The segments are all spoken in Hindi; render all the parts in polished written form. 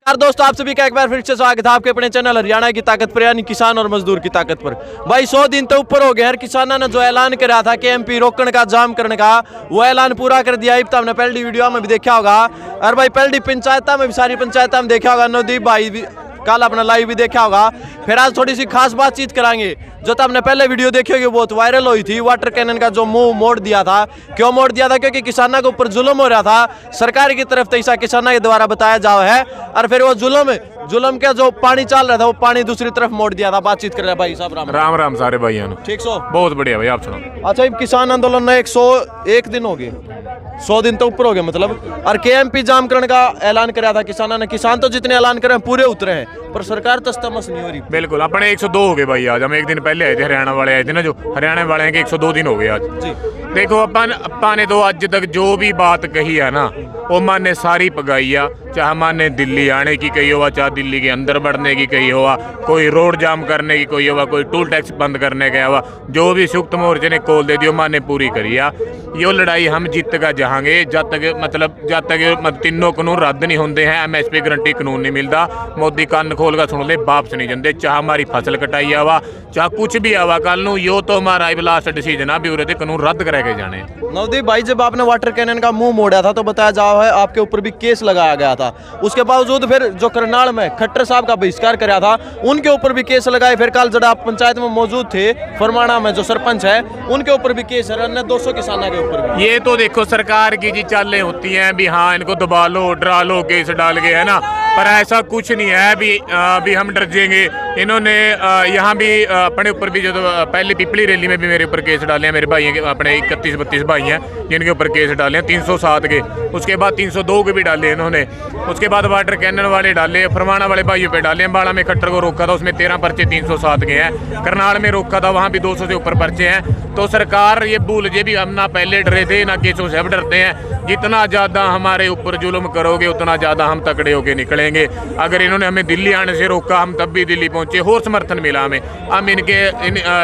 यार दोस्तों, आप सभी का एक बार फिर से स्वागत है आपके अपने चैनल हरियाणा की ताकत पर, यानी किसान और मजदूर की ताकत पर। भाई 100 दिन तो ऊपर हो गए हर किसानों ने जो ऐलान करा था कि एमपी रोकने का, जाम करने का, वो ऐलान पूरा कर दिया। अब तो हमने पहली वीडियो में भी देखा होगा, और भाई पहली पंचायत में भी, सारी पंचायत में देखा होगा, नवदीप भाई भी कल अपना लाइव भी देखा होगा। फिर आज थोड़ी सी खास बातचीत कराएंगे। जो तो हमने पहले वीडियो देखी होगी, बहुत वायरल हुई थी, वाटर कैनन का जो मुंह मोड़ दिया था। क्यों मोड़ दिया था? क्योंकि किसानों के ऊपर जुल्म हो रहा था सरकार की तरफ, तो ऐसा किसानों के द्वारा बताया जा रहा है। और फिर वो जुल्म के जो पानी चल रहा था, वो पानी दूसरी तरफ मोड़ दिया था। बातचीत कर रहे हैं भाई साहब। राम राम सारे भाइयों ने। ठीक सो, बहुत बढ़िया भाई, आप सुनो। अच्छा, किसान आंदोलन में 101 दिन हो गए, 100 दिन तो ऊपर हो गए मतलब। और केएमपी जाम करने का ऐलान कराया था किसानों ने। किसान तो जितने ऐलान करे पूरे उतरे हैं, पर सरकार तस्तमस नहीं हो रही। बिल्कुल, अपने 102 हो गए भाई। आज हम एक दिन पहले आए थे, हरियाणा वाले आए थे ना, जो हरियाणा वाले हैं कि 102 दिन हो गए आज जी। देखो अपा ने तो आज तक जो भी बात कही है ना, वो माँ ने सारी पगाई आ। चाहे माँ ने दिल्ली आने की कही हुआ, चाहे दिल्ली के अंदर बढ़ने की कही हुआ, कोई रोड जाम करने की कोई हुआ, कोई टोल टैक्स बंद करने का हुआ, जो भी संयुक्त मोर्चे ने कॉल दे दियो, माँ ने पूरी करी आ। ये लड़ाई हम जीत का जाएंगे जब तक तीनों कानून रद्द नहीं होते हैं। MSP गारंटी कानून नहीं मिलता। मोदी कान खोल का सुन ले, वापस नहीं जाते। चाहे हमारी फसल कटाई आवा, चाहे कुछ भी आवा, कल नू यो तो हमारा लास्ट डिसीजन आ भी उरे थे कानून रद्द करके जाने। नवदीप भाई, जब आपने वाटर कैनन का मुंह मोड़ा था तो बताया जा रहा है आपके ऊपर भी केस लगाया गया था। उसके बावजूद फिर जो करनाल में खट्टर साहब का बहिष्कार कराया था, उनके ऊपर भी केस लगाए। फिर कल जब आप पंचायत में मौजूद थे, फरमाना में जो सरपंच है, उनके ऊपर भी केस है, अन्य 200 किसानों के ऊपर भी। ये तो देखो सरकार की जी चालें होती हैं भी, हाँ इनको दबा लो, डरा लो, केस डाल के, है ना। पर ऐसा कुछ नहीं है भी हम डर जाएंगे। इन्होंने यहाँ भी अपने ऊपर भी, जो पहले पिपली रैली में भी मेरे ऊपर केस डाले हैं। मेरे भाई के अपने 31-32 भाई हैं जिनके ऊपर केस डाले हैं 307 के। उसके बाद 302 के भी डाले इन्होंने। उसके बाद वाटर कैनन वाले डाले, फरमाना वाले भाइयों पे डाले। अम्बाड़ा में खट्टर को रोका था, उसमें 13 पर्चे 307 के हैं। करनाल में रोका था, वहाँ भी 200 से ऊपर पर्चे हैं। तो सरकार ये भूल जे भी हम ना पहले डरे थे ना केसों से अब डरते हैं। जितना ज़्यादा हमारे ऊपर जुल्म करोगे, उतना ज़्यादा हम तकड़े होके निकलेंगे। अगर इन्होंने हमें दिल्ली आने से रोका, हम तब भी दिल्ली पहुंचे, और समर्थन मिला हमें। हम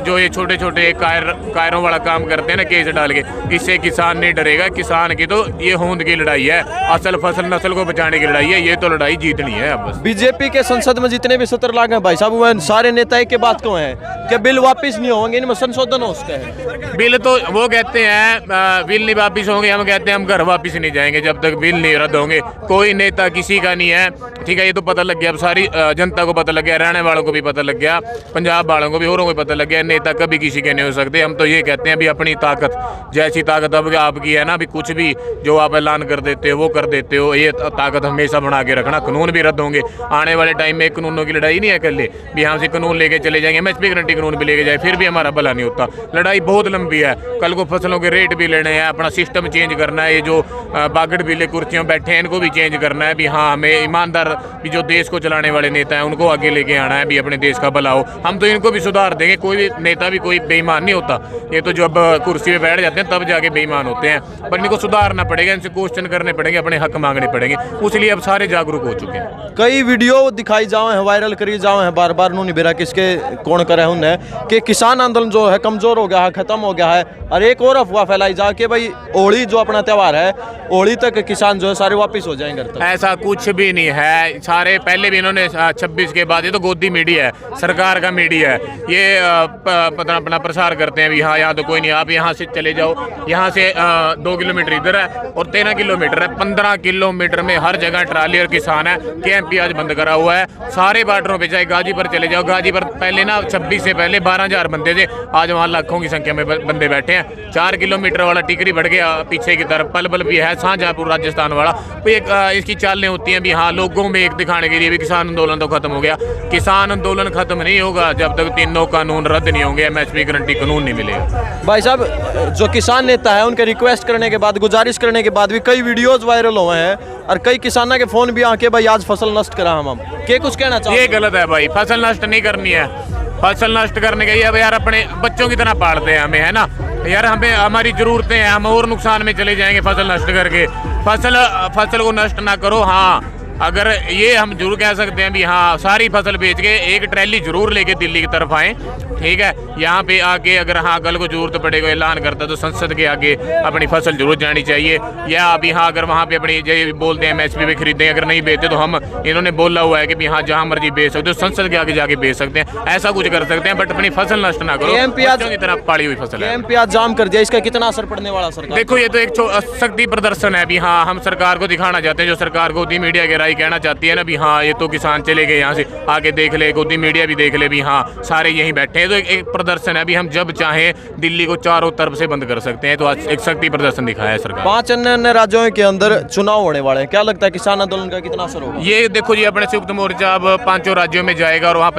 जो ये छोटे छोटे कायरों वाला काम करते हैं ना, केस डाल के, इससे किसान नहीं डरेगा। किसान की तो ये होंद की लड़ाई है, असल फसल नस्ल को बचाने की लड़ाई है। ये तो लड़ाई जीतनी है अब बस। बीजेपी के संसद में जितने भी 70 लाख हैं भाई साहब, वो सारे नेता एक के बात क्यों है कि बिल वापिस नहीं होंगे, इनमें संशोधन हो सकता है। बिल तो वो कहते हैं बिल नहीं वापिस होंगे, हम कहते हैं हम घर वापिस नहीं जाएंगे जब तक बिल नहीं रद्द होंगे। कोई नेता किसी का नहीं है, ठीक है। ये तो पता लग गया, अब सारी जनता को पता लग गया, हरियाणा वालों को भी पता लग गया, पंजाब वालों को भी, औरों को पता लग गया। नेता कभी किसी के नहीं हो सकते। हम तो ये कहते हैं भी अपनी ताकत, जैसी ताकत अब आपकी है ना, भी कुछ भी जो आप ऐलान कर देते हो वो कर देते हो। ये ताकत हमेशा बना के रखना। कानून भी रद्द होंगे आने वाले टाइम में। कानूनों की लड़ाई नहीं है कर ले भी, यहाँ से कानून लेके चले जाएंगे, MSP गारंटी कानून भी लेके जाए, फिर भी हमारा भला नहीं होता। लड़ाई बहुत लंबी है। कल को फसलों के रेट भी लेने हैं, अपना सिस्टम चेंज करना है। ये जो बागड़ बिले कुर्सियों बैठे हैं, इनको भी चेंज करना है भी। हाँ, हमें ईमानदार भी जो देश को चलाने वाले नेता हैं, उनको आगे लेके आना है भी, अपने देश का भला हो। हम तो इनको भी सुधार देंगे। कोई भी नेता भी कोई बेईमान नहीं होता। ये तो जब कुर्सी पे बैठ जाते हैं तब जाके बेईमान होते हैं। पर इनको सुधारना पड़ेगा, इनसे क्वेश्चन करने पड़ेंगे, अपने हक मांगने पड़ेंगे। उसलिए अब सारे जागरूक हो चुके हैं। कई वीडियो दिखाई जाओ हैं, वायरल करी जाओ हैं, बार बार नहीं बेरा किसके कौन करे उन्हें कि किसान आंदोलन जो है कमजोर हो गया है, खत्म हो गया है। और एक और अफवाह फैलाई जा के भाई होली जो अपना त्यौहार है, होली तक किसान जो है सारे वापिस हो जाएंगे घर तक। ऐसा कुछ भी नहीं है। सारे पहले भी इन्होंने 26 के बाद, ये तो गोदी मीडिया है, सरकार का मीडिया है, ये अपना प्रसार करते हैं भी हाँ यहाँ तो कोई नहीं, आप यहाँ से चले जाओ। यहाँ से 2 किलोमीटर इधर है और 13 किलोमीटर है। 15 किलोमीटर में हर जगह ट्राली और किसान है। KMP आज बंद करा हुआ है सारे बॉर्डरों पे। चाहे गाजीपुर चले जाओ, गाजीपुर पहले ना 26 से पहले 12,000 बंदे थे, आज वहाँ लाखों की संख्या में बंदे बैठे हैं। 4 किलोमीटर वाला टिकरी बढ़ गया पीछे की तरफ, पलवल भी है, शाहजहाँपुर राजस्थान वाला। तो एक इसकी चालें होती हैं भी हाँ, लोगों में एक दिखाने के लिए भी किसान आंदोलन तो खत्म हो गया। किसान आंदोलन खत्म नहीं होगा जब तक तीनों कानून रद्द नहीं होंगे, MSP गारंटी कानून नहीं मिलेगा। भाई साहब, जो किसान नेता है उनके रिक्वेस्ट करने के बाद, गुजारिश करने के बाद भी कई वीडियोज वायरल हुए हैं, और कई किसानों के फोन भी आके भाई आज फसल नष्ट करा हम क्या कुछ कहना चाहिए? ये गलत है भाई, फसल नष्ट नहीं करनी है। फसल नष्ट करने के लिए यार अपने बच्चों की तरह पालते हैं हमें, है ना यार। हमें हमारी जरूरतें हैं, हम और नुकसान में चले जाएंगे फसल नष्ट करके। फसल को नष्ट ना करो। हाँ, अगर ये हम जरूर कह सकते हैं भी हाँ सारी फसल बेच के एक ट्रैली जरूर लेके दिल्ली की तरफ आए, ठीक है। यहाँ पे आके अगर हाँ कल को जरूरत पड़ेगा ऐलान करता तो संसद के आगे अपनी फसल जरूर जानी चाहिए। या अभी हाँ अगर वहाँ पे अपनी जो बोलते हैं MSP पे खरीदें, अगर नहीं बेचते तो हम इन्होंने बोला हुआ है कि भी हाँ जहाँ मर्जी बेच सकते हो, संसद के आगे जाके बेच सकते हैं, ऐसा कुछ कर सकते हैं, बट अपनी फसल नष्ट ना करो। बच्चों की तरह पाली हुई फसल है। MP आज जाम कर दिया, इसका कितना असर पड़ने वाला सरकार? देखो ये तो एक शक्ति प्रदर्शन है भी हाँ हम सरकार को दिखाना चाहते हैं, जो सरकार गोदी मीडिया के राय कहना चाहती है ना भी हाँ ये तो किसान चले गए यहाँ से, आगे देख ले, गोदी मीडिया भी देख ले भी हाँ सारे यहीं बैठे हैं। तो एक प्रदर्शन है अभी, हम जब चाहें दिल्ली को चारों तरफ से बंद कर सकते हैं। तो आज एक शक्ति प्रदर्शन दिखाया है सरकार। 5 अन्य राज्यों के अंदर चुनाव होने वाले हैं, क्या लगता है किसान आंदोलन का कितना असर होगा? ये देखो जी अपने संयुक्त मोर्चा अब 5 राज्यों में जाएगा और वहाँ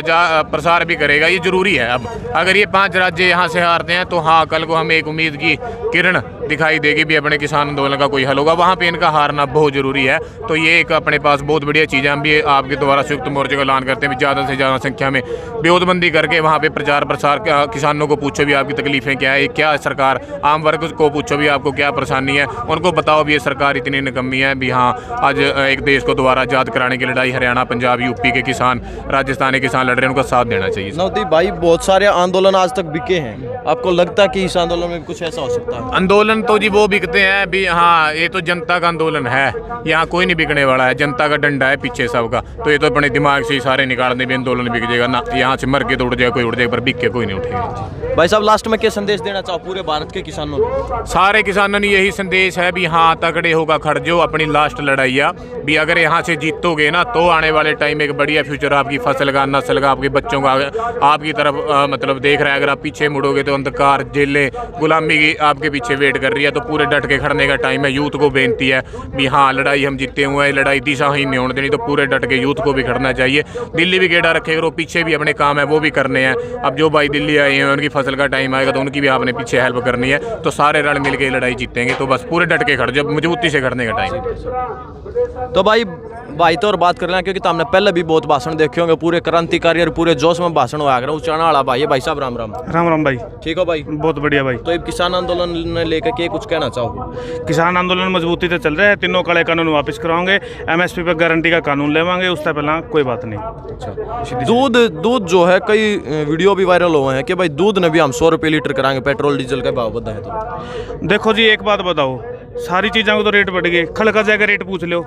प्रसार भी करेगा, ये जरूरी है। अब अगर ये 5 राज्य यहाँ से हारते हैं तो हाँ कल को हमें एक उम्मीद की किरण दिखाई देगी भी अपने किसान आंदोलन का कोई हल होगा। वहाँ पे इनका हारना बहुत जरूरी है। तो ये एक अपने पास बहुत बढ़िया चीज़ है। हम भी आपके द्वारा संयुक्त मोर्चे का ऐलान करते हैं, ज़्यादा से ज़्यादा संख्या में ब्योतबंदी करके वहाँ पे प्रचार प्रसार, किसानों को पूछो भी आपकी तकलीफें क्या है, क्या सरकार, आम वर्ग को पूछो भी आपको क्या परेशानी है, उनको बताओ भी ये सरकार इतनी निकम्मी है भी हाँ आज एक देश को दोबारा आज़ाद कराने की लड़ाई हरियाणा, पंजाब, यूपी के किसान, राजस्थानी किसान लड़ रहे हैं, उनका साथ देना चाहिए। नवदीप भाई, बहुत सारे आंदोलन आज तक बिके हैं, आपको लगता है कि इस आंदोलन में कुछ ऐसा हो सकता है? आंदोलन तो जी वो बिकते हैं भी हाँ ये तो जनता का आंदोलन है, यहाँ कोई नहीं बिकने वाला है, जनता का डंडा है पीछे सबका। तो ये तो अपने दिमाग से ही सारे निकालने भी आंदोलन बिक जाएगा ना, यहाँ से मर के तो उड़ जाएगा कोई, उड़ जाएगा पर बिक के कोई नहीं उठेगा। भाई साहब लास्ट में क्या संदेश देना चाहो पूरे भारत के किसानों को? सारे किसानों ने यही संदेश है भी हाँ तगड़े होगा खड़जो, अपनी लास्ट लड़ाइया भी अगर यहाँ से जीतोगे ना तो आने वाले टाइम में एक बढ़िया फ्यूचर आपकी फसल का, नस्ल का, आपके बच्चों का आपकी तरफ मतलब देख रहा है। अगर आप पीछे मुड़ोगे तो अंधकार, जेलें, गुलामी की आपके पीछे वेट कर रही है। तो पूरे डट के खड़ने का टाइम है। यूथ को बेनती है भी हाँ लड़ाई हम जीते हुए हैं, लड़ाई दिशाहीन नहीं होने देनी, तो पूरे डट के यूथ को भी खड़ना चाहिए। दिल्ली भी गेड़ा रखे करो, पीछे भी अपने काम है वो भी करने हैं। अब जो भाई दिल्ली आए हैं उनकी फसल का टाइम आएगा तो उनकी भी आपने पीछे हेल्प करनी है। तो सारे रल मिल के लड़ाई जीतेंगे। तो बस पूरे डट के खड़, जब मजबूती से खड़ने का टाइम। तो भाई तो और बात कर लेना, क्योंकि तो हमने पहले भी बहुत भाषण देखे होंगे, पूरे क्रांतिकारी और पूरे जोश में भाषण हुआ कर उच्चारण वाला भाई है। भाई साहब राम राम। राम राम भाई। ठीक हो भाई? बहुत बढ़िया भाई। तो अब किसान आंदोलन ने लेकर के कुछ कहना चाहो? किसान आंदोलन मजबूती से चल रहा है, तीनों काले कानून वापस कराओगे, MSP पे गारंटी का कानून लेवांगे, उससे पहला कोई बात नहीं। अच्छा, दूध जो है कई वीडियो भी वायरल हुए हैं कि भाई दूध ने भी हम 100 रुपये लीटर कराएंगे, पेट्रोल डीजल का भाव बढ़ा है। तो देखो जी एक बात बताओ, सारी चीज़ों को तो रेट बढ़ गए, खल का जाकर रेट पूछ लो,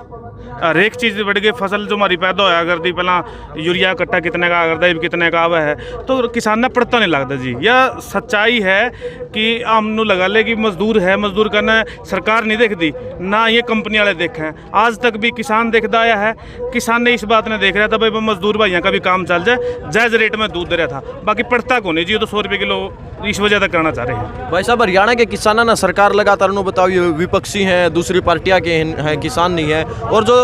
हर एक चीज़ बढ़ गई। फसल जो हमारी पैदा होया करती पहला यूरिया कट्टा कितने का करता है, कितने का आवा है, तो किसान ने पड़ता नहीं लगता जी। यह सच्चाई है कि हमनू लगा ले कि मजदूर है, मजदूर करना सरकार नहीं देखती ना, ये कंपनी वाले देखें। आज तक भी किसान देखता आया है, किसान ने इस बात ने देख रहा था भाई मजदूर भाइयों का भी काम चल जाए, जायज़ रेट में दूध दे रहा था, बाकी पड़ता को नहीं जी। तो 100 रुपये किलो इस वजह तक करना चाह रहे हैं। भाई साहब हरियाणा के किसान ना सरकार लगातार उन्होंने बताओ ये विपक्षी हैं, दूसरी पार्टियां के हैं, किसान नहीं है, और जो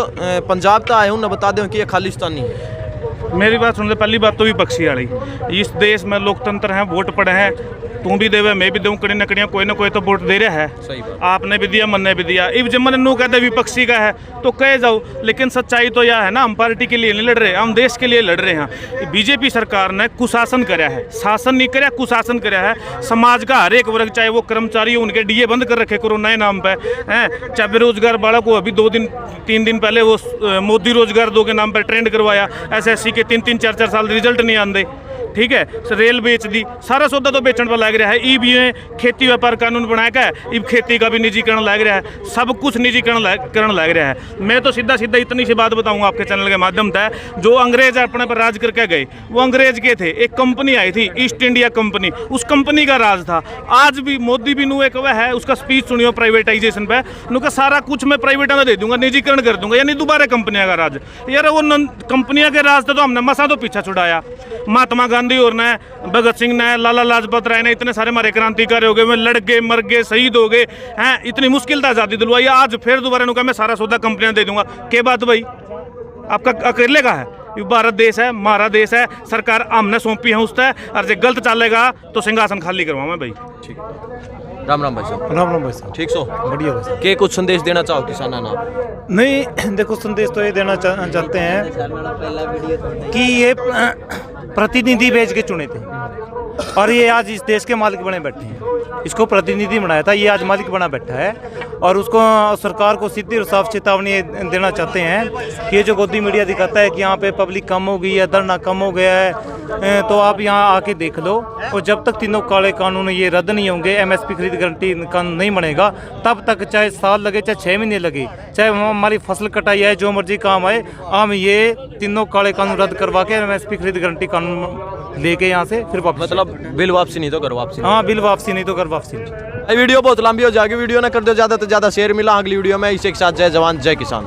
पंजाब का आए उन्हें बता दें कि ये खालिस्तानी है। मेरी बात सुन ले, पहली बात तो विपक्षी वाली, इस देश में लोकतंत्र है, वोट पड़े हैं, तू भी देवे मैं भी दूँ, कड़ी नकड़ियाँ कोई ना कोई तो वोट दे रहा है। सही बात। आपने भी दिया, मन ने भी दिया। इब जब मन नू कहते विपक्षी का है तो कह जाओ, लेकिन सच्चाई तो यह है ना, हम पार्टी के लिए नहीं लड़ रहे, हम देश के लिए लड़ रहे हैं। बीजेपी सरकार ने कुशासन कराया है, शासन नहीं कराया, कुशासन कराया है। समाज का हर एक वर्ग, चाहे वो कर्मचारी हो, उनके DA बंद कर रखे कोरोना के नाम पर हैं, चाहे बेरोजगार बालक को अभी 2-3 दिन पहले वो मोदी रोजगार 2 के नाम पर ट्रेंड करवाया, SSC के 3-3 4-4 साल रिजल्ट नहीं आते, ठीक है, रेल बेच दी, सारा सौदा तो बेचने पर लग रहा है। ई भी खेती व्यापार कानून बनाया का है, खेती का भी निजीकरण लग रहा है, सब कुछ निजीकरण लग रहा है। मैं तो सीधा इतनी सी बात बताऊंगा आपके चैनल के माध्यम से, जो अंग्रेज अपने पर राज करके गए वो अंग्रेज के थे। एक कंपनी आई थी ईस्ट इंडिया कंपनी, उस कंपनी का राज था। आज भी मोदी भी नू एक वह है, उसका स्पीच सुनियो प्राइवेटाइजेशन पे, नू का सारा कुछ मैं प्राइवेट में दे दूंगा, निजीकरण कर दूंगा, यानी दोबारा कंपनियां का राज। यार वो कंपनियां के राज थे तो हमने मसा तो पीछा छुड़ाया। महात्मा गांधी और ने, भगत सिंह ने, लाला लाजपत राय ने, इतने सारे हमारे क्रांतिकारी हो गए, वे लड़ गए, मर गए, शहीद हो गए हैं, इतनी मुश्किल था आज़ादी दिलवाई। आज फिर दोबारा नुका मैं सारा सौदा कंपनियां दे दूंगा। के बात भाई आपका अकेले का है? ये भारत देश है, हमारा देश है, सरकार हमने सौंपी है उससे, और जो गलत चलेगा तो सिंहासन खाली करवाऊँ मैं भाई। ठीक, राम राम भाई साहब। राम राम भाई साहब। ठीक सो बढ़िया भाई साहब। के कुछ संदेश देना चाहो किसानों ना? नहीं देखो, संदेश तो ये देना चाहते हैं कि ये प्रतिनिधि भेज के चुने थे और ये आज इस देश के मालिक बने बैठे हैं। इसको प्रतिनिधि बनाया था, ये आज मालिक बना बैठा है और उसको सरकार को सीधी और साफ चेतावनी देना चाहते हैं कि ये जो गोदी मीडिया दिखाता है कि यहाँ पे पब्लिक कम हो गई है, धरना कम हो गया है, तो आप यहाँ आके देख लो। और जब तक तीनों काले कानून ये रद्द नहीं होंगे, MSP खरीद गारंटी कानून नहीं बनेगा, तब तक चाहे साल लगे चाहे 6 महीने लगे, चाहे हमारी फसल कटाई है, जो मर्जी काम आए, हम ये तीनों काले कानून रद्द करवा के MSP खरीद गारंटी कानून लेके यहाँ से फिर वापस। मतलब बिल वापसी नहीं तो घर वापसी। हाँ, बिल वापसी नहीं तो घर वापसी नहीं। वीडियो बहुत लंबी हो जाएगी, वीडियो ना कर दो ज़्यादा से ज़्यादा शेयर। मिला अगली वीडियो में, इसी के साथ जय जवान जय किसान।